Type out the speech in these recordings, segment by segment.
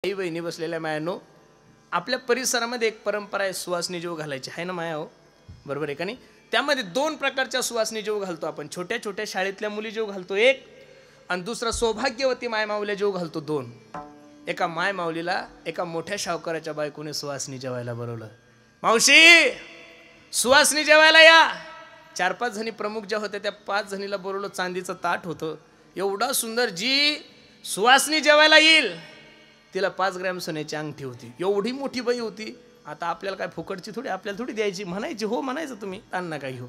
आई बहिणी बसलेल्या मायानो, आपल्या परिसरामध्ये एक परंपरा आहे सुवासनी जेव घालायची आहे ना माया हो, बरोबर आहे का नाही? त्यामध्ये दोन प्रकारच्या सुवासनी जेव घालतो आपण. छोट्या छोट्या शाळेतल्या मुली जेव घालतो एक, आणि दुसरा सौभाग्यवती माय माऊल्या जेव घालतो दोन. एका माय माऊलीला एका मोठ्या शावकाराच्या बायकोने सुवासनी जेवायला बोलवलं. मावशी सुवासनी जेवायला या. 4-5 जणी प्रमुख ज्या होत्या त्या 5 जणीला बोलवलं. चांदीचं ताट होतं एवढा सुंदर. जी सुवासनी जेवायला येईल तिला 5 ग्रॅम सोन्याची अंगठी होती. एवढी मोठी बाई होती. आता आपल्याला काय फुकटची थोडी, आपल्याला थोडी द्यायची. म्हणायची हो म्हणायचं तुम्ही, ताण नका घेऊ.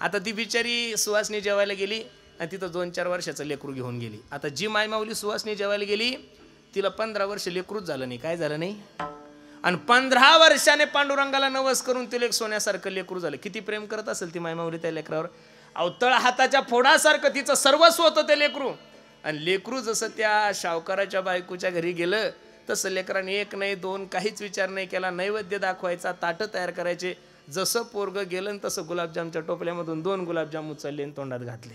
आता ती बिचारी सुवासनी जेवायला गेली आणि तिथं 2-4 वर्षाचं लेकरू घेऊन गेली. आता जी माय माऊली सुवासनी जेवायला गेली तिला 15 वर्ष लेकरूच झालं नाही. काय झालं नाही? आणि 15 वर्षाने पांडुरंगाला नवस करून तिला एक सोन्यासारखं लेकरू झालं. किती प्रेम करत असेल ती माय माऊली त्या लेकरावर. अवतळ हाताच्या फोडासारखं तिचं सर्वस्व होतं ते लेकरू. आणि लेकरू जसं त्या शावकाराच्या बायकोच्या घरी गेलं तसं लेकराने 1 नाही 2 काहीच विचार नाही केला. नैवेद्य दाखवायचा, ताटं तयार करायचे. जसं पोरगं गेलं तसं गुलाबजामच्या टोपल्यामधून 2 गुलाबजाम उचलले आणि तोंडात घातले.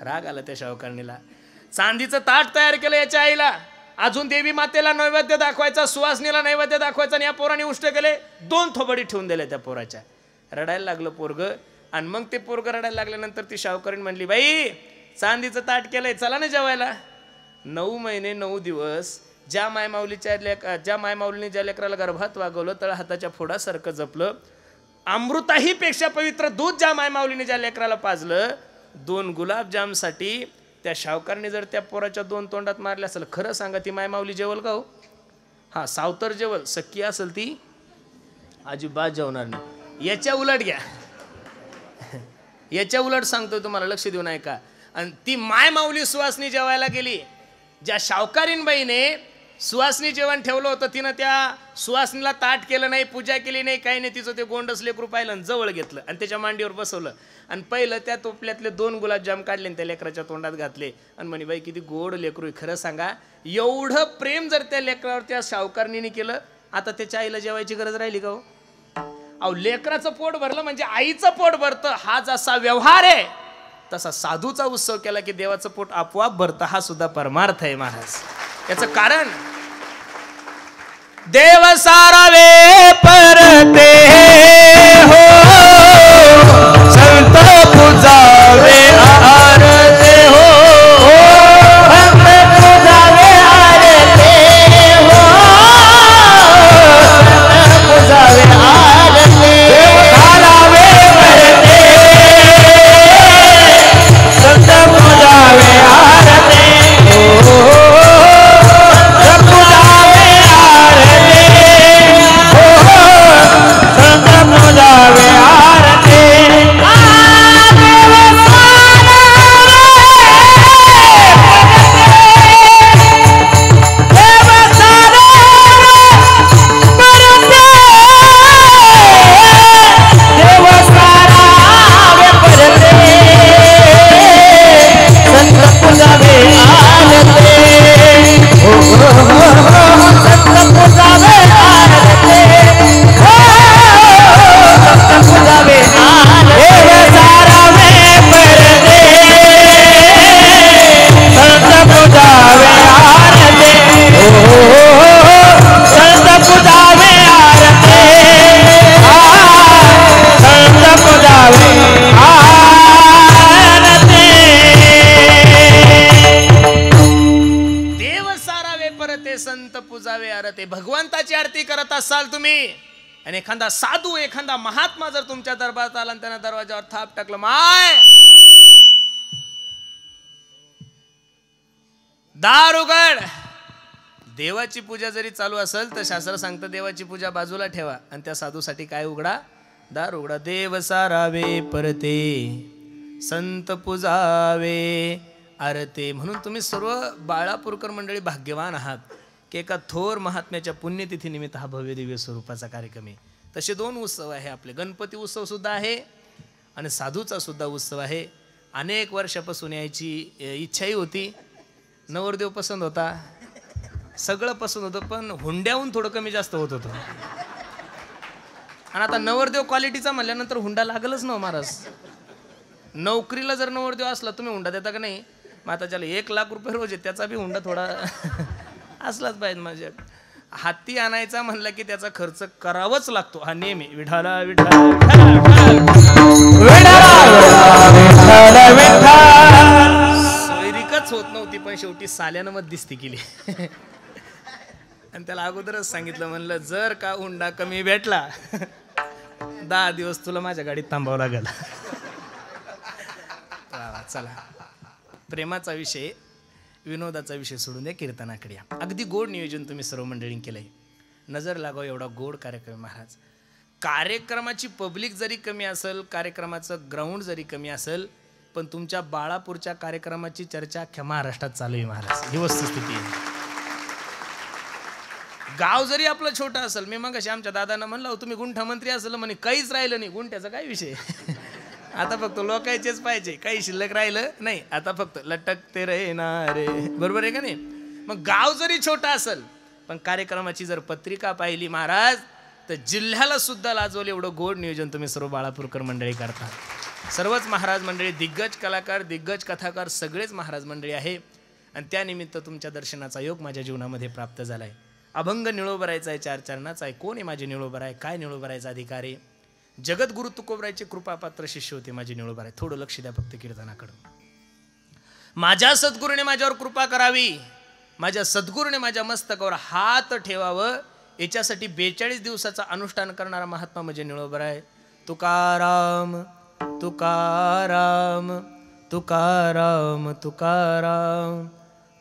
राग आला त्या शावकारणीला. चांदीचं ताट तयार केलं याच्या आईला. अजून देवी मातेला नैवेद्य दाखवायचा, सुवासनीला नैवेद्य दाखवायचा. आणि या पोराने उष्ट केले. 2 थोबडी ठेवून दिल्या त्या पोराच्या. रडायला लागलं पोरगं. आणि मग ते पोरगं रडायला लागल्यानंतर ती शावकारीण म्हणली, बाई चांदीचं ताट केलंय, चला ना जेवायला. 9 महिने 9 दिवस ज्या मायमाऊलीने ज्या लेकराला गर्भात वागवलं, तळ हाताच्या फोडासारखं जपलं, अमृताही पेक्षा पवित्र दूध ज्या मायमाऊलीने ज्या लेकराला पाजलं, 2 गुलाबजामसाठी त्या शावकारने जर त्या पोराच्या 2 तोंडात मारले असेल, खरं सांगा ती मायमाऊली जेवल का हो? हा, सावतर जेवल. सख्खी असेल ती अजिबात जेवणार नाही. याच्या उलट घ्या, याच्या उलट सांगतोय तुम्हाला, लक्ष देऊन ऐका. आणि ती माय माऊली सुवासनी जेवायला गेली. ज्या शावकारीणबाईने सुवासनी जेवण ठेवलं होतं तिनं त्या सुवासनीला ताट केलं नाही, पूजा केली नाही, काही नाही. तिचं ते गोंडस लेकरू पाहिलं आणि जवळ घेतलं आणि त्याच्या मांडीवर बसवलं. आणि पहिलं त्या टोपल्यातले 2 गुलाबजाम काढले आणि त्या लेकराच्या तोंडात घातले. आणि म्हणे, बाई किती गोड लेकरू. खरं सांगा, एवढं प्रेम जर त्या लेकरावर त्या शावकारणीने केलं, आता त्याच्या आईला जेवायची गरज राहिली का हो? अहो, लेकराचं पोट भरलं म्हणजे आईचं पोट भरतं. हा जसा व्यवहार आहे तसा साधूचा उत्सव केला की देवाचं पोट आपोआप भरतं. हा सुद्धा परमार्थ आहे महाराज. याचं कारण, देव सारावे परते हो, संत पूजावे आरते हो, भक्त पूजावे आरते हो, संत पूजावे आरते, देव सारावे परते, संत पूजावे आरते हो, संत पूजावे आरते. भगवंताची आरती करत असाल तुम्ही आणि एखादा साधू, एखादा महात्मा जर तुमच्या दरबारात आला आणि त्यानं दरवाजावर थाप टाकलं, माय दार उघड. देवाची पूजा जरी चालू असेल तर शास्त्र सांगतं देवाची पूजा बाजूला ठेवा आणि त्या साधूसाठी काय उघडा? दार उघडा. देव सारावे परते, संत पूजावे आरते. म्हणून तुम्ही सर्व बाळापूरकर मंडळी भाग्यवान आहात की एका थोर महात्म्याच्या पुण्यतिथीनिमित्त हा भव्य दिव्य स्वरूपाचा कार्यक्रम आहे. तसे 2 उत्सव आहे आपले. गणपती उत्सव सुद्धा आहे आणि साधूचा सुद्धा उत्सव आहे. अनेक वर्षापासून यायची इच्छाही होती. नवरदेव पसंत होता, सगळं पसंत होतं, पण हुंड्याहून थोडं कमी जास्त होत होतं. आणि आता नवरदेव क्वालिटीचा म्हणल्यानंतर हुंडा लागलच ना महाराज. नोकरीला जर नवरदेव असला तुम्ही हुंडा देता का नाही? मग आता ज्याला 1 लाख रुपये रोज आहे त्याचा बी हुंडा थोडा असलाच पाहिजे. माझ्या हाती आणायचा म्हणलं की त्याचा खर्च करावाच लागतो. हा नेहमी विठाला विठाला सोयरीकच होत नव्हती, पण शेवटी साल्यानं मत दिसती केली. आणि त्याला अगोदरच सांगितलं, म्हणलं जर का हुंडा कमी भेटला 10 दिवस तुला माझ्या गाडीत थांबावं लागेल. चला, प्रेमाचा विषय, विनोदाचा विषय सोडून द्या, कीर्तनाकडे या. अगदी गोड नियोजन तुम्ही सर्व मंडळींनी केलंय. नजर लागाव एवढा गोड कार्यक्रम महाराज. कार्यक्रमाची पब्लिक जरी कमी असेल, कार्यक्रमाचं ग्राउंड जरी कमी असेल, पण तुमच्या बाळापूरच्या कार्यक्रमाची चर्चा अख्ख्या महाराष्ट्रात चालू आहे महाराज. ही वस्तुस्थिती आहे. गाव जरी आपलं छोटं असेल, मी मग आमच्या दादांना म्हणलं तुम्ही गुंठा मंत्री असेल, म्हणे काहीच राहिलं नाही. गुंठ्याचा काय विषय, आता फक्त लोकांचेच पाहिजे, काही शिल्लक राहिलं नाही. आता फक्त लटकते रे ना रे, बरोबर आहे का नाही. मग गाव जरी छोटा असेल, पण कार्यक्रमाची जर पत्रिका पाहिली महाराज, तर जिल्ह्याला सुद्धा लाजवलं एवढं गोड नियोजन तुम्ही सर्व बाळापूरकर मंडळी करता. सर्वच महाराज मंडळी, दिग्गज कलाकार, दिग्गज कथाकार, सगळेच महाराज मंडळी आहे. आणि त्यानिमित्त तुमच्या दर्शनाचा योग माझ्या जीवनामध्ये प्राप्त झालाय. अभंग निळोबरायचा आहे, 4 चरणाचा आहे. कोण आहे माझे निळोबराय, काय निळोबरायचा अधिकार आहे. जगद्गुरु तुकोबरायचे कृपापात्र शिष्य होते माझे निळोबराय. थोडं लक्ष द्या फक्त कीर्तनाकडं. माझ्या सद्गुरूने माझ्यावर कृपा करावी, माझ्या सद्गुरूने माझ्या मस्तकावर हात ठेवावं, याच्यासाठी 42 दिवसाचा अनुष्ठान करणारा महात्मा म्हणजे निळोबराय. तुकाराम तुकाराम तुकाराम तुकाराम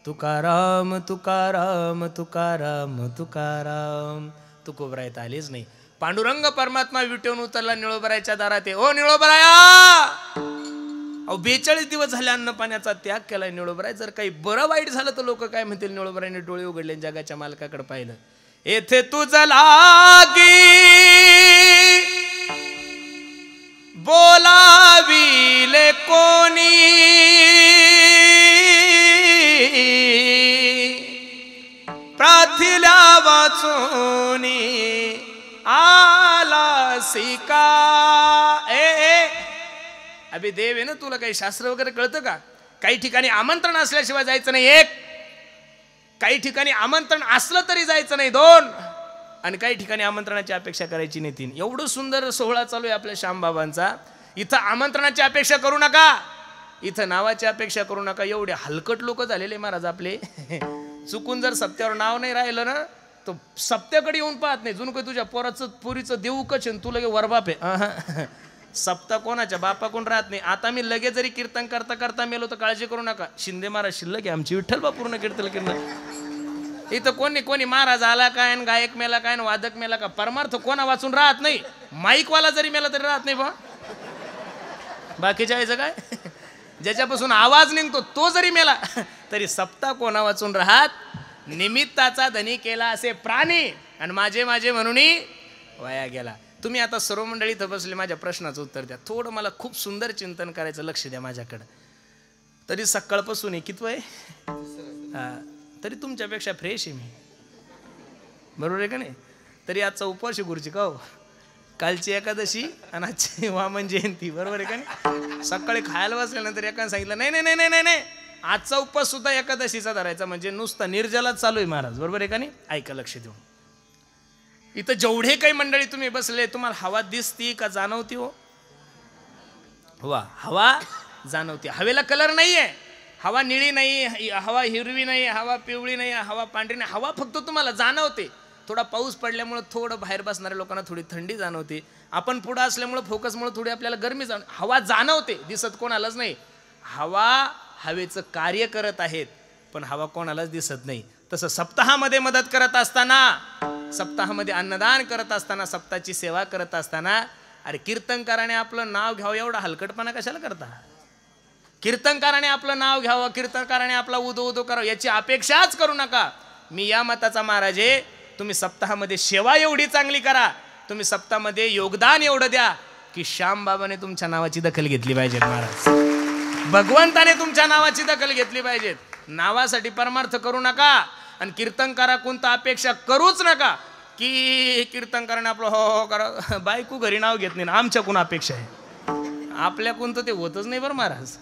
तुकाराम तुकाराम तुकाराम तुकाराम. तुकोबराय तर आलेच नाही. पांडुरंग परमात्मा विटेवून उतरला निळोबरायच्या दारात. ओ निळोबराया, अहो 42 दिवस झाले अन्न पाण्याचा त्याग केलाय निळोबराय. जर काही बरं वाईट झालं तर लोक काय म्हणतील. निळोबरायने डोळे उघडले, जगाच्या मालकाकडे पाहिलं. येथे तुझं लागी बोलाविले कोणी, प्राथिल्या वाचोनी आला सिका. ए अभि देव आहे ना, तुला काही शास्त्र वगैरे कळतं का. काही ठिकाणी आमंत्रण असल्याशिवाय जायचं नाही 1, काही ठिकाणी आमंत्रण असलं तरी जायचं नाही 2, आणि काही ठिकाणी आमंत्रणाची अपेक्षा करायची नाही 3. एवढं सुंदर सोहळा चालू आहे आपल्या श्यामबाबांचा. इथं आमंत्रणाची अपेक्षा करू नका, इथं नावाची अपेक्षा करू नका. एवढे हलकट लोक झालेले महाराज आपले. चुकून जर सप्त्यावर नाव नाही राहिलं ना, तो सप्त्याकडे येऊन पाहत नाही. जणू काही तुझ्या पोराचं पुरीचं देऊ कच तुला वरबाप आहे. सप्ता कोणाच्या बापाकडून राहत नाही. आता मी लगेच जरी कीर्तन करता करता मेलो तर काळजी करू नका. शिंदे महाराज शिल्लक आहे आमची, विठ्ठल बा पूर्ण कीर्तन. इथं कोणी महाराज आला काय, गायक मेला काय, वादक मेला का, परमार्थ कोणा वाचून राहत नाही. माईकवाला जरी मेला तरी राहत नाही बा. बाकीच्या यायचं काय, ज्याच्यापासून आवाज निघतो तो जरी मेला तरी सप्ता कोणा वाचून राहत. निमित्ताचा धनी केला असे प्राणी, आणि माझे माझे म्हणून वाया गेला. तुम्ही आता सर्व मंडळी इथं बसले, माझ्या प्रश्नाचं उत्तर द्या. थोडं मला खूप सुंदर चिंतन करायचं, लक्ष द्या माझ्याकडं. तरी सकाळपासून किती आहे, तरी तुमच्यापेक्षा फ्रेश आहे मी, बरोबर आहे का नाही. तरी आजचा उपवास आहे गुरुजी का हो, कालची एकादशी आणि आजची वामन जयंती, बरोबर आहे का नाही. सकाळी खायला बसल्यानंतर एकाने सांगितलं नाही नाही नाही नाही नाही, आजचा उपवास सुद्धा एकादशीचा धरायचा, म्हणजे नुसता निर्जलाच चालू आहे महाराज, बरोबर आहे का नाही. ऐका लक्ष देऊन. इथं जेवढे काही मंडळी तुम्ही बसले, तुम्हाला हवा दिसती का जाणवती हो. वा, हवा जाणवते. हवेला कलर नाही आहे. हवा निळी नाही, हवा हिरवी नाही, हवा पिवळी नाही, हवा पांढरी नाही. हवा फक्त तुम्हाला जाणवते. थोडा पाऊस पडल्यामुळे थोडं बाहेर बसणाऱ्या लोकांना थोडी थंडी जाणवते. आपण पुढं असल्यामुळे फोकसमुळे थोडी आपल्याला गरमी हवा जाणवते, दिसत कोणालाच नाही. हवा हवेचं कार्य करत आहेत, पण हवा कोणालाच दिसत नाही. तसं सप्ताहामध्ये मदत करत असताना, सप्ताहामध्ये अन्नदान करत असताना, सप्ताहाची सेवा करत असताना, अरे कीर्तनकाराने आपलं नाव घ्यावं एवढा हलकटपणा कशाला करता. कीर्तनकाराने आपलं नाव घ्यावं, कीर्तनकाराने आपला उदो उदो करावं याची अपेक्षाच करू नका. मी या मताचा महाराज आहे. तुम्ही सप्ताहामध्ये सेवा एवढी चांगली करा, तुम्ही सप्ताहामध्ये योगदान एवढं द्या की श्यामबाबाने तुमच्या नावाची दखल घेतली पाहिजे. महाराज भगवंताने तुमच्या नावाची दखल घेतली पाहिजे. नावासाठी परमार्थ करू नका, आणि कीर्तनकारा कोणता अपेक्षा करूच नका की कीर्तनकाराने आपलं हो हो करा. बायको घरी नाव घेत नाही ना, आमच्याकडून अपेक्षा आहे. आपल्याकडून तर ते होतच नाही बरं महाराज.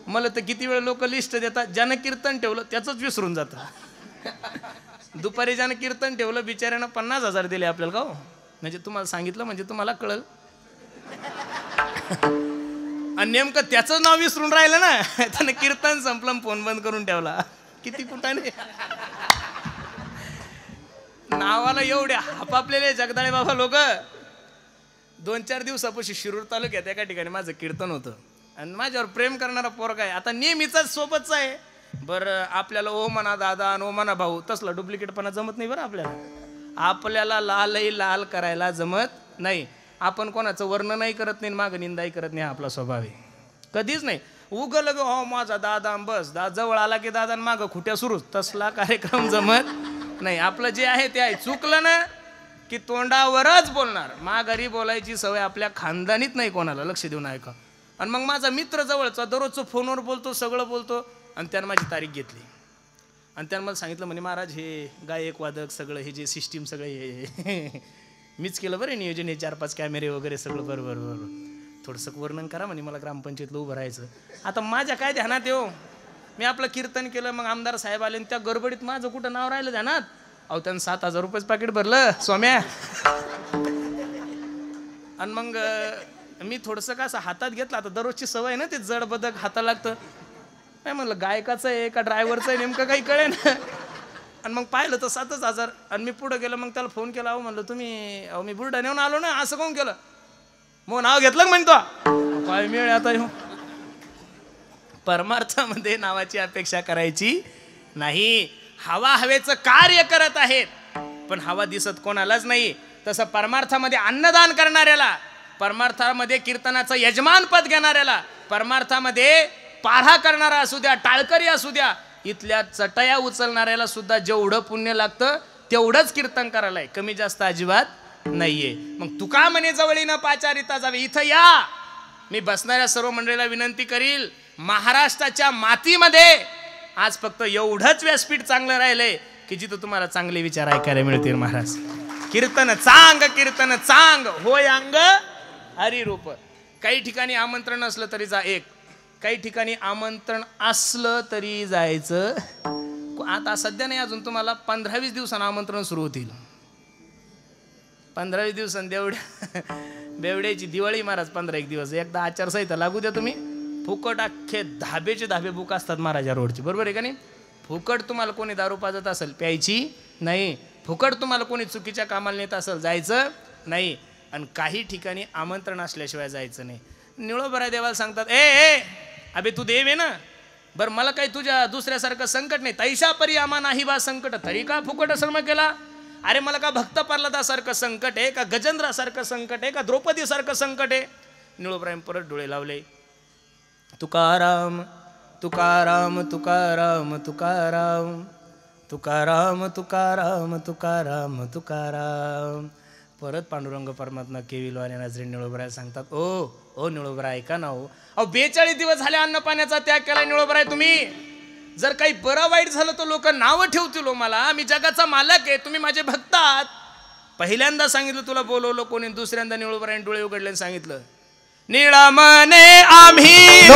मला तर किती वेळ लोक लिस्ट देतात, ज्यानं कीर्तन ठेवलं त्याचंच विसरून जातं. दुपारी ज्यानं कीर्तन ठेवलं बिचाऱ्यानं 50,000 दिले आपल्याला. का हो? म्हणजे तुम्हाला सांगितलं म्हणजे तुम्हाला कळल. आणि नेमकं त्याचं नाव विसरून राहिलं ना, त्यानं कीर्तन संपलं, फोन बंद करून ठेवला. किती कुठाने नावाला एवढे हापापलेले जगदाळे बाबा लोक. 2-4 दिवसापाशी शिरूर तालुक्यात एका ठिकाणी माझं कीर्तन होतं आणि माझ्यावर प्रेम करणारा पोरगा आहे. आता नेहमीचाच सोबतचा आहे. बरं आपल्याला ओ म्हणा दादा आणि ओ म्हणा भाऊ तसला डुप्लिकेटपणा जमत नाही. बरं आपल्याला लालही लाल करायला जमत नाही. आपण कोणाचं वर्ण नाही करत नाही, मागं निंदाही करत नाही. आपला स्वभाव आहे कधीच नाही. उगल ग हो माझा दादा बस जवळ आला की दादा मागं खुट्या सुरूच, तसला कार्यक्रम जमत नाही. आपलं जे आहे ते आहे. चुकलं ना की तोंडावरच बोलणार. माघारी बोलायची सवय आपल्या खानदानीत नाही कोणाला. लक्ष देऊन ऐका. आणि मग माझा मित्र जवळचा दररोजचं फोनवर बोलतो, सगळं बोलतो. आणि त्यानं माझी तारीख घेतली आणि त्यानं मला सांगितलं म्हणे महाराज हे गायक वादक सगळं हे जे सिस्टीम सगळं हे मीच केलं बरं नियोजन. हे 4-5 कॅमेरे वगैरे सगळं बरोबर थोडंसं वर्णन करा म्हणे मला ग्रामपंचायतला उभं राहायचं. आता माझ्या काय ध्यानात येऊ, मी आपलं कीर्तन केलं. मग आमदार साहेब आले आणि त्या गडबडीत माझं कुठं नाव राहिलं ध्यानात. अहो त्यानं 7,000 रुपयेच पाकिट भरलं स्वाम्या. आणि मग मी थोडंसं का असं हातात घेतलं. आता दररोजची सवय ना ते जड बदक हाताला लागतं. काय म्हणलं गायकाचं आहे का ड्रायव्हरचं आहे नेमकं काही कळे ना. आणि मग पाहिलं तर 7,000. आणि मी पुढं गेलं. मग त्याला फोन केला. अहो म्हणलं तुम्ही अहो मी बुलढाण्याहून आलो ना, असं कोण केलं. मग नाव घेतलं म्हणतो काय मिळ आता येऊ. परमार्थामध्ये नावाची अपेक्षा करायची नाही. हवा हवेचं कार्य करत आहेत पण हवा दिसत कोणालाच नाही. तसं परमार्थामध्ये अन्नदान करणाऱ्याला, परमार्थामध्ये कीर्तनाचं यजमानपद घेणाऱ्याला, परमार्थामध्ये पाढा करणारा असू द्या, टाळकरी असू द्या, इथल्या चटया उचलणाऱ्याला सुद्धा जेवढं पुण्य लागतं तेवढंच कीर्तन करायला आहे. कमी जास्त अजिबात नाहीये. मग तुका म्हणे जवळीनं पाचारिता जावे. इथं या. मी बसणाऱ्या सर्व मंडळीला विनंती करील, महाराष्ट्राच्या मातीमध्ये आज फक्त एवढंच व्यासपीठ चांगलं राहिलंय की जिथं तुम्हाला चांगले विचार ऐकायला मिळतील. महाराज कीर्तन चांग होय अंग हरिरूप. काही ठिकाणी आमंत्रण असलं तरी जा एक, काही ठिकाणी आमंत्रण असलं तरी जायचं. आता सध्या नाही, अजून तुम्हाला 15-20 दिवसांना आमंत्रण सुरू होतील. 15-20 दिवसांनी बेवड्याची दिवाळी महाराज. 15-1 दिवस एकदा आचारसंहिता लागू द्या तुम्ही. फुकट अख्खे धाबेचे धाबे बुक असतात महाराजा रोडची. बरोबर आहे का नाही. फुकट तुम्हाला कोणी दारू पाजत असेल प्यायची नाही. फुकट तुम्हाला कोणी चुकीच्या कामाला नेत असेल जायचं नाही. आणि काही ठिकाणी आमंत्रण असल्याशिवाय जायचं नाही. निळोबरा देवाला सांगतात ए अबे तू देव आहे ना, बरं मला काही तुझ्या दुसऱ्यासारखं संकट नाही. तैशा परी आमा नाही बा संकट, तरी का फुकट श्रम केला. अरे मला का भक्त प्रल्हादासारखं संकट आहे का, गजेंद्रासारखं संकट आहे का, द्रौपदीसारखं संकट आहे. निळोबराम परत डोळे लावले. तुकाराम तुकाराम तुकाराम तुकाराम तुकाराम तुकाराम तुकाराम तुकाराम. परत पांडुरंग परमात्मा केविलवाने नजरे निळोबराय सांगतात ओ निळोबरा ऐका ना हो. अहो 42 दिवस झाले अन्न पाण्याचा त्याग केला निळोबराय तुम्ही. जर काही बरं वाईट झालं तर लोक नावं ठेवतील मला. मी जगाचा मालक आहे, तुम्ही माझे भक्त आहात. पहिल्यांदा सांगितलं तुला बोलवलं कोणी, दुसऱ्यांदा निळोबरायने डोळे उघडले आणि सांगितलं निळा मने आम्ही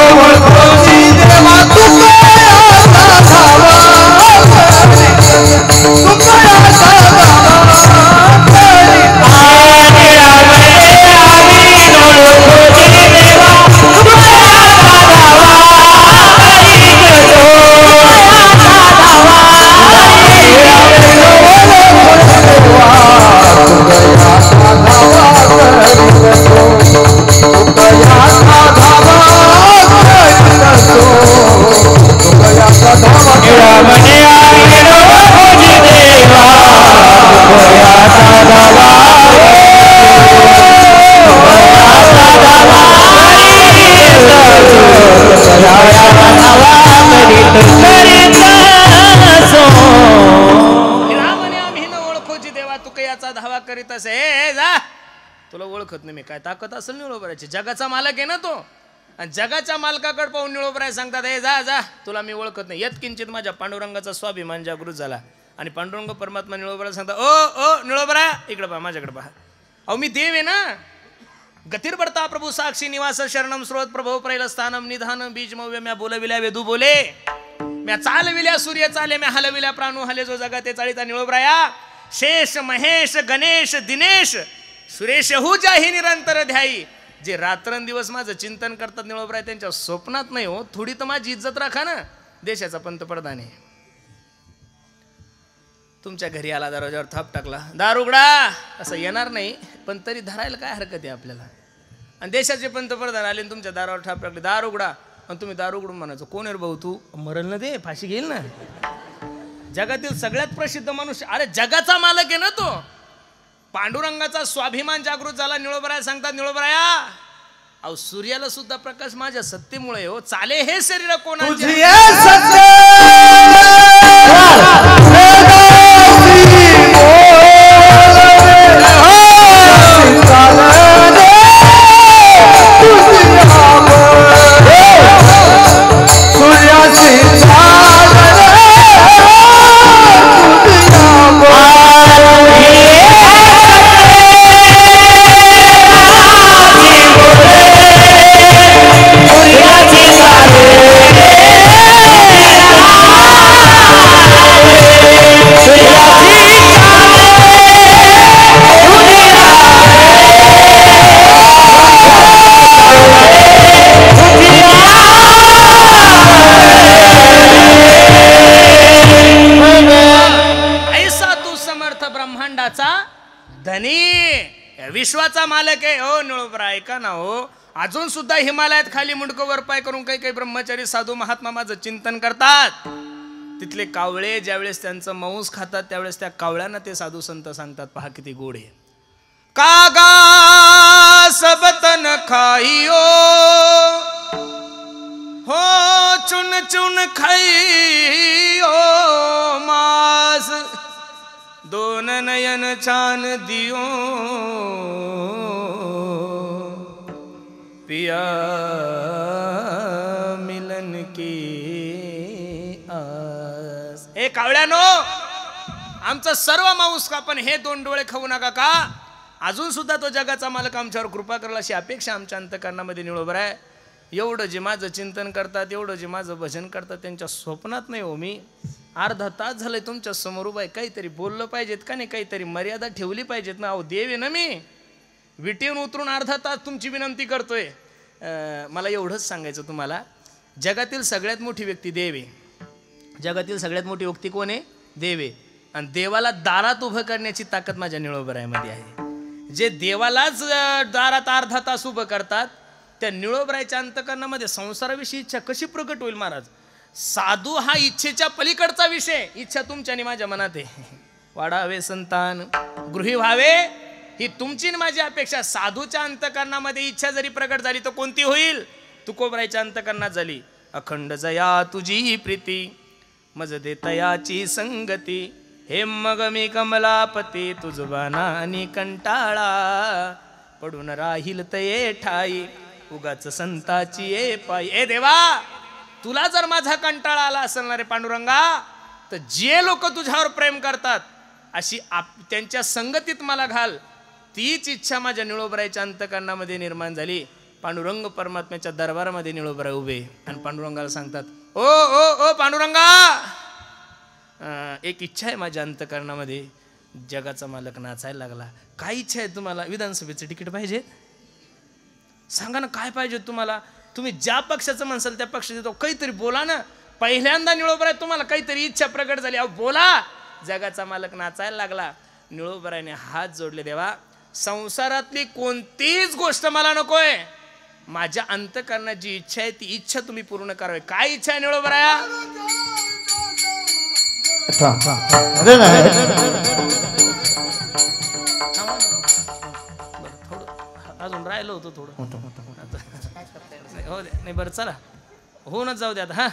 तुला ओळखत नाही मी काय ताकद असेल निळोबरायची. जगाचा मालक आहे ना तो. आणि जगाच्या मालकाकडे पाहून निळोबराय सांगतात हे जा तुला मी ओळखत नाही. यत्किंचित माझ्या पांडुरंगाचा स्वाभिमान जागृत झाला. आणि पांडुरंग परमात्मा निळोबराय सांगतात ओ निळोबरा इकडे पहा, माझ्याकडे पहा. अहो मी देव आहे ना. गतिर्भरता प्रभू साक्षी निवास शरणम स्रोत प्रभो प्रैल स्थानम निधान बीज मव्य म्या बोलविल्या वेदू बोले. म्या चालविल्या सूर्य चाले, म्या हलविल्या प्राणू हले, जो जगते चाळीता निळोबराया. शेष महेश गणेश दिनेश सुरेश हु जाही निरंतर ध्याई. जे रात्रंदिवस माझं चिंतन करतात निळोबराय, त्यांच्या स्वप्नात नाही हो. थोडी तर माझी इज्जत राखा ना. देशाचा पंतप्रधान आहे, तुमच्या घरी आला, दरवाजावर थाप टाकला, दार उघडा, असं येणार नाही, पण तरी धरायला काय हरकत आहे आपल्याला. आणि देशाचे पंतप्रधान आले आणि तुमच्या दारावर थाप टाकले, दार उघडा, आणि तुम्ही दार उघडून म्हणायचं, कोण आहे भाऊ तू? मरल ना ते, फाशी घेईल ना. जगातील सगळ्यात प्रसिद्ध मनुष्य, अरे जगाचा मालक आहे ना तो. पांडुरंगाचा स्वाभिमान जागृत झाला. निळोबराया सांगतात, निळोबराया अहो सूर्याला सुद्धा प्रकाश माझ्या सत्तेमुळे हो. चाले हे शरीर कोणाचे? धनी विश्वाचा मालक आहे हो निळोबरा. ऐका ना हो, अजून सुद्धा हिमालयात खाली मुंडको वर पाय करून काही काही ब्रह्मचारी साधू महात्मा माझं चिंतन करतात. तिथले कावळे ज्यावेळेस त्यांचं मांस खातात त्यावेळेस त्या कावळ्यांना ते साधू संत सांगतात, पहा किती गोड आहे. कागा सबतन खाइयो हो चुन चुन खाइयो मास, दोन नयन छान दियो पिया मिलन की आस. हे कावळ्यानो, आमचं सर्व मांस का, पण हे दोन डोळे खाऊ नका का. अजून सुद्धा तो जगाचा मालक आमच्यावर कृपा करेल अशी अपेक्षा आमच्या अंतःकरणामध्ये निळोबरा आहे. एवढं जे माझं चिंतन करतात, एवढं जे माझं भजन करतात, त्यांच्या स्वप्नात नाही हो मी. अर्धा तास झालंय तुमच्या समोर उभा आहे, काहीतरी बोललं पाहिजेत का नाही, काहीतरी मर्यादा ठेवली पाहिजेत ना. अहो देव आहे ना मी, विटीवून उतरून अर्धा तास तुमची विनंती करतोय. मला एवढंच सांगायचं तुम्हाला, जगातील सगळ्यात मोठी व्यक्ती देव आहे. जगातील सगळ्यात मोठी व्यक्ती कोण आहे? देव आहे. आणि देवाला दारात उभं करण्याची ताकद माझ्या निळोबरायामध्ये आहे. जे देवालाच दारात अर्धा तास उभं करतात, त्या निळोबरायच्या अंतःकरणामध्ये संसाराविषयी इच्छा कशी प्रकट होईल महाराज. साधू हा इच्छेच्या पलीकडचा विषय, इच्छा तुमच्या आणि माझ्या मनात आहे. वाढावे संतान, गृही व्हावे, ही तुमची आणि माझी अपेक्षा. साधूच्या अंतःकरणामध्ये इच्छा जरी प्रकट झाली तर कोणती होईल? तुकोबरायच्या अंतःकरणात झाली. अखंड जया तुझी प्रीती, मज दे तयाची संगती, हे मग मी कमलापती, तुझबाना आणि कंटाळा, पडून राहील तये ठाई, उगाच संताची ये पायी. ए देवा, तुला जर माझा कंटाळा आला असेल ना रे पांडुरंगा, तर जे लोक तुझ्यावर प्रेम करतात अशी त्यांच्या संगतीत मला घाल. तीच इच्छा माझ्या निळोबरायच्या अंतःकरणामध्ये निर्माण झाली. पांडुरंग परमात्म्याच्या दरबारामध्ये निळोबराय उभे आणि पांडुरंगाला सांगतात, ओ ओ ओ पांडुरंगा, एक इच्छा आहे माझ्या अंतःकरणामध्ये. जगाचा मालक नाचायला लागला. काय इच्छा आहे तुम्हाला? विधानसभेचं तिकीट पाहिजे? सांगा ना काय पाहिजे तुम्हाला. तुम्ही ज्या पक्षाचं म्हणसाल त्या पक्षाचं देतो. काहीतरी बोला ना. पहिल्यांदा निळोबराय तुम्हाला काहीतरी इच्छा प्रकट झाली, अहो बोला. जगाचा मालक नाचायला लागला. निळोबरायने हात जोडले, देवा संसारातली कोणतीच गोष्ट मला नकोय, माझ्या अंतःकरणात जी इच्छा आहे ती इच्छा तुम्ही पूर्ण करावी. काय इच्छा आहे निळोबराया? अजून राहिलं होतं थोडं. हो दे, नाही बरं चला, होऊनच जाऊ दे आता. हा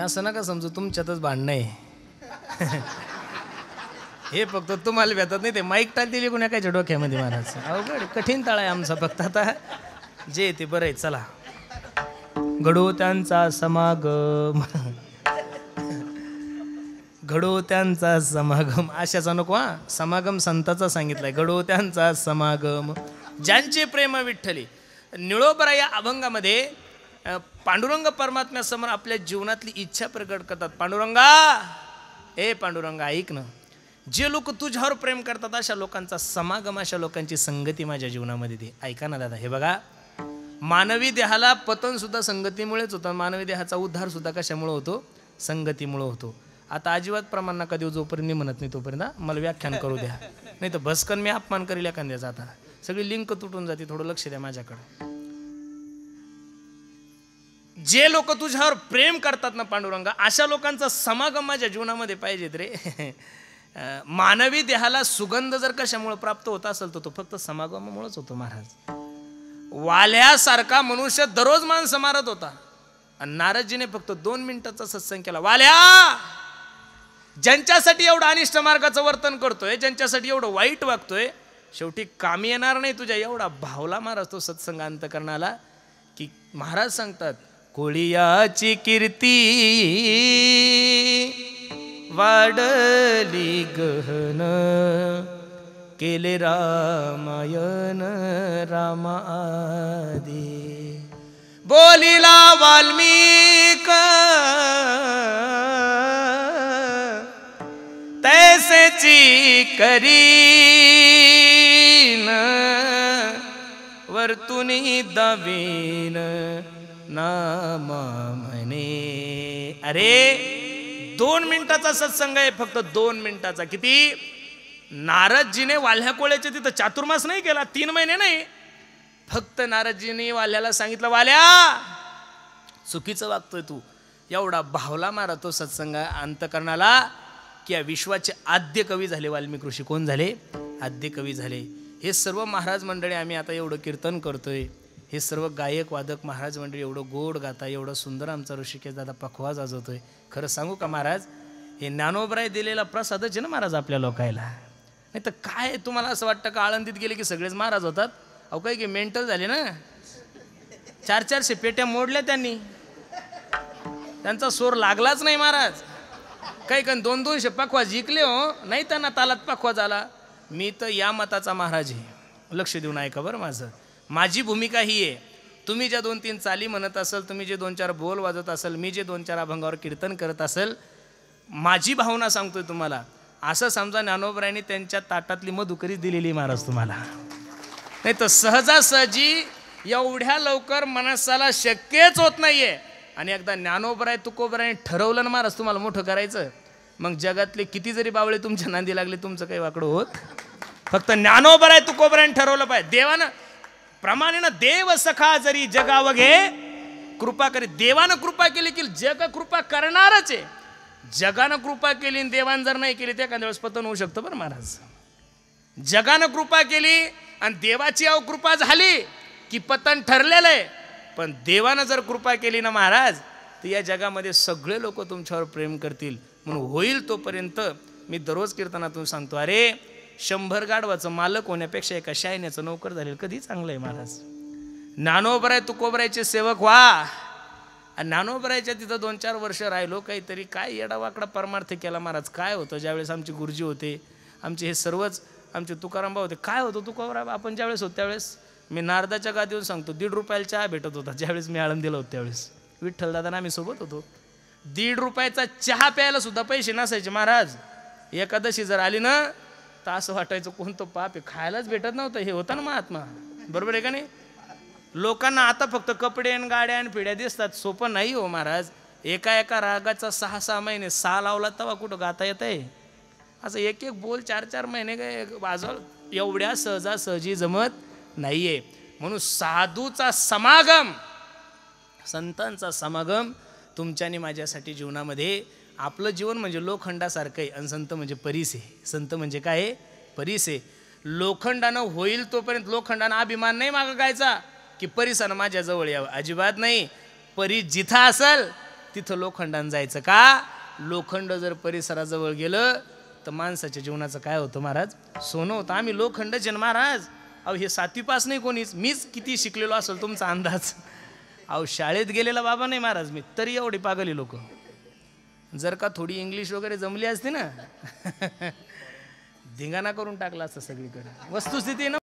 असं नका समजू तुमच्यातच भांडणं आहे. हे फक्त तुम्हाला भेटत नाही, ते माईक टाक दिली कोणी काय डोक्यामध्ये महाराज. अवघड कठीण तळ आहे आमचा. फक्त आता जे ते बरं आहे. चला. घडो त्यांचा समागम, घडो त्यांचा समागम. अशाचा नको हा, समागम संताचा सांगितलाय. घडो त्यांचा समागम ज्यांचे प्रेम विठ्ठली. निळोबरा या अभंगामध्ये पांडुरंग परमात्म्यासमोर आपल्या जीवनातली इच्छा प्रकट करतात. पांडुरंगा, ए पांडुरंगा ऐक ना, जे लोक तुझ्यावर प्रेम करतात अशा लोकांचा समागम, अशा लोकांची संगती माझ्या जीवनामध्ये दे. ऐका ना दादा, हे बघा, मानवी देहाला पतन सुद्धा संगतीमुळेच होतं. मानवी देहाचा उद्धार सुद्धा कशामुळे होतो? संगतीमुळे होतो. आता अजिबात प्रमाण नका देऊ, जोपर्यंत मी म्हणत नाही तोपर्यंत मला व्याख्यान करू द्या, नाही तर भस्कन मी अपमान करेल एखाद्याचा. आता सगळी लिंक तुटून जाते, थोडं लक्ष द्या माझ्याकडे. जे लोक तुझ्यावर प्रेम करतात ना पांडुरंगा, अशा लोकांचा समागम माझ्या जीवनामध्ये पाहिजेत रे. मानवी देहाला सुगंध जर कशामुळे प्राप्त होत असेल तर तो फक्त समागमामुळेच होतो महाराज. वाल्यासारखा मनुष्य दररोज माणसं मारत होता आणि नारदजीने फक्त 2 मिनिटाचा सत्संग केला. वाल्या, ज्यांच्यासाठी एवढं अनिष्ट मार्गाचं वर्तन करतोय, ज्यांच्यासाठी एवढं वाईट वागतोय, शेवटी कामी येणार नाही तुझ्या. एवढा भावला महाराज तो सत्संग अंतकरणाला की महाराज सांगतात, कोळियाची कीर्ती वाढली गहन, केले रामायण रामादी. बोलिला वाल्मिक तैसेची करीन, वर्तुनी दावीन नामा म्हणे. अरे 2 मिनिटाचा सत्संग आहे, फक्त 2 मिनिटाचा. किती? नारदजीने वाल्ह्या कोळ्याच्या तिथं चातुर्मास नाही केला, 3 महिने नाही. फक्त नारदजीने वाल्याला सांगितलं, वाल्या चुकीचं वागतोय तू. एवढा भावला मारा तो सत्संग अंतकरणाला की या विश्वाचे आद्य कवी झाले वाल्मिक ऋषी. कोण झाले? आद्य कवी झाले. हे सर्व महाराज मंडळी आम्ही आता एवढं कीर्तन करतोय, हे सर्व गायक वादक महाराज मंडळी एवढं गोड गाता, एवढं सुंदर आमचा ऋषिकेश दादा पखवाज वाजवतोय. खरं सांगू का महाराज, हे ज्ञानोबराय दिलेला प्रसादच आहे ना महाराज आपल्या लोकायला. नाही तर काय तुम्हाला असं वाटतं का आळंदीत गेले की सगळेच महाराज होतात? अहो काही की मेंटल झाले ना. 400 पेट्या मोडल्या त्यांनी, त्यांचा सोर लागलाच नाही महाराज. काही 200 पखवा जिंकले हो, नाही त्यांना तालात पखवा झाला. मी तर या मताचा महाराज आहे. लक्ष देऊन ऐका बरं माझं. माझी भूमिका ही आहे, तुम्ही ज्या 2-3 चाली म्हणत असाल, तुम्ही जे 2-4 बोल वाजत असाल, मी जे 2-4 अभंगावर कीर्तन करत असेल, माझी भावना सांगतोय तुम्हाला. असं समजा ज्ञानोबरायांनी त्यांच्या ताटातली मधुकरी दिलेली महाराज तुम्हाला. नाही तर सहजासहजी एवढ्या लवकर मनसाला शक्यच होत नाहीये. आणि एकदा ज्ञानोबराय तुकोबरायांनी ठरवलं ना महाराज तुम्हाला मोठं करायचं, मग जगातले किती जरी बावळे तुमच्या नांदी लागले, तुमचं काही वाकडं होत. फक्त ज्ञानोबराय तुकोबरायांनी ठरवलं पाहिजे. देवानं प्रमाणेनं देव सखा जरी जगावघे कृपा करी. देवानं कृपा केली की जग कृपा करणारच आहे. जगानं कृपा केली आणि देवानं जर नाही केली तर एखाद्या वेळेस पतन होऊ शकतं बरं महाराज. जगानं कृपा केली आणि देवाची अवकृपा झाली की पतन ठरलेलं आहे. पण देवानं जर कृपा केली ना महाराज, तर या जगामध्ये सगळे लोक तुमच्यावर प्रेम करतील. म्हणून होईल तोपर्यंत मी दररोज कीर्तनातून सांगतो, अरे 100 गाढवाचं मालक होण्यापेक्षा एका शायण्याचं नोकर झालेलं कधी चांगलं आहे महाराज. ज्ञानोबराय तुकोबरायचे सेवक व्हा. आणि ज्ञानोबरायच्या तिथं 2-4 वर्ष राहिलो, काहीतरी काय येडावाकडा परमार्थ केला महाराज. काय होतं ज्यावेळेस आमचे गुरुजी होते, आमचे हे सर्वच आमचे तुकारामबा होते, काय होतं तुकाराम आपण ज्यावेळेस होत त्यावेळेस मी नारदाच्या गादी येऊन सांगतो, 1.5 रुपयाला चहा भेटत होता ज्यावेळेस मी आळंदीला होतो त्यावेळेस. विठ्ठलदादा आम्ही सोबत होतो. 1.5 रुपयाचा चहा प्यायला सुद्धा पैसे नसायचे महाराज. एकादशी जर आली ना तर असं वाटायचं कोणतं पाप आहे, खायलाच भेटत नव्हतं. हे होतं ना महात्मा, बरोबर आहे का नाही? लोकांना आता फक्त कपडे आणि गाड्या आणि पिढ्या दिसतात. सोपं नाही हो महाराज. एका रागाचा 6-6 महिने 6 लावला तेव्हा कुठं गाता येत आहे. असं एक बोल 4-4 महिने काय वाजव एवढ्या सहजासहजी जमत नाहीये. म्हणून साधूचा समागम, संतांचा समागम तुमच्या आणि माझ्यासाठी जीवनामध्ये. आपलं जीवन म्हणजे लोखंडासारखं आहे आणि संत म्हणजे परीस आहे. संत म्हणजे काय आहे? परीस आहे. लोखंडानं होईल तोपर्यंत लोखंडानं अभिमान नाही मागायचा की परिसानं माझ्याजवळ यावं, अजिबात नाही. परी जिथं असेल तिथं लोखंडानं जायचं का? लोखंड जर परिसराजवळ गेलं तर माणसाच्या जीवनाचं काय होतं महाराज? सोनं होतं. आम्ही लोखंडच आहे महाराज. अहो हे 7वी पास नाही कोणीच. मीच किती शिकलेलो असेल तुमचा अंदाज. अहो शाळेत गेलेला बाबा नाही महाराज मी, तरी एवढी पागली लोक. जर का थोडी इंग्लिश वगैरे जमली असती ना धिंगाणा करून टाकला असतं सगळीकडे. वस्तुस्थिती ना.